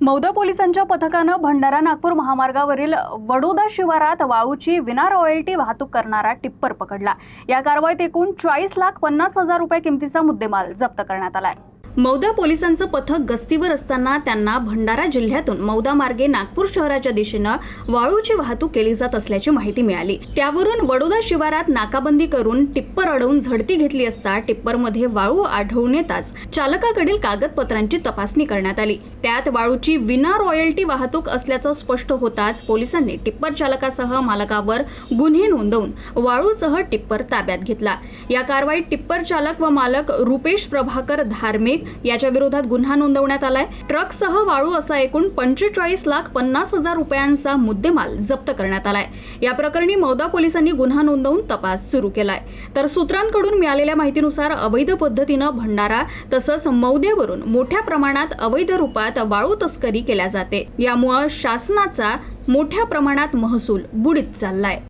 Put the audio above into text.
मौदा पोलिसांच्या पथकानं भंडारा नागपूर महामार्गावरील वडोदा शिवारात वाळूची विना रॉयल्टी वाहतूक करणारा टिप्पर पकडला। या कारवाईत एकूण 40,50,000 रुपये किमतीचा मुद्देमाल जप्त करण्यात आलाय। मौदा पोलिसांचं पथक गस्तीवर असताना त्यांना भंडारा जिल्ह्यातून मौदा मार्गे नागपूर शहराच्या दिशेनं वाळूची वाहतूक केली जात असल्याची माहिती मिळाली। त्यावरून वडोदा शिवारात नाकाबंदी करून टिप्पर अडवून झडती घेतली असता टिप्परमध्ये वाळू आढळून येताच चालकाकडील कागदपत्रांची तपासणी करण्यात आली। त्यात वाळूची विना रॉयल्टी वाहतूक असल्याचं स्पष्ट होताच पोलिसांनी टिप्पर चालकासह मालकावर गुन्हे नोंदवून वाळूसह टिप्पर ताब्यात घेतला। या कारवाईत टिप्पर चालक व मालक रुपेश प्रभाकर धार्मिक याच्या विरोधात गुन्हा नोंदवण्यात आलाय। ट्रकसह वाळू असा एकूण 45,50,000 रुपयांचा मुद्देमाल जप्त करण्यात आलाय। या प्रकरणी मौदा पोलिसांनी गुन्हा नोंदवून तपास सुरू केलाय। तर सूत्रांकडून मिळालेल्या माहितीनुसार अवैध पद्धतीनं भंडारा तसंच मौद्यावरून मोठ्या प्रमाणात अवैध रूपात वाळू तस्करी केल्या जाते। यामुळे शासनाचा मोठ्या प्रमाणात महसूल बुडीत चाललाय।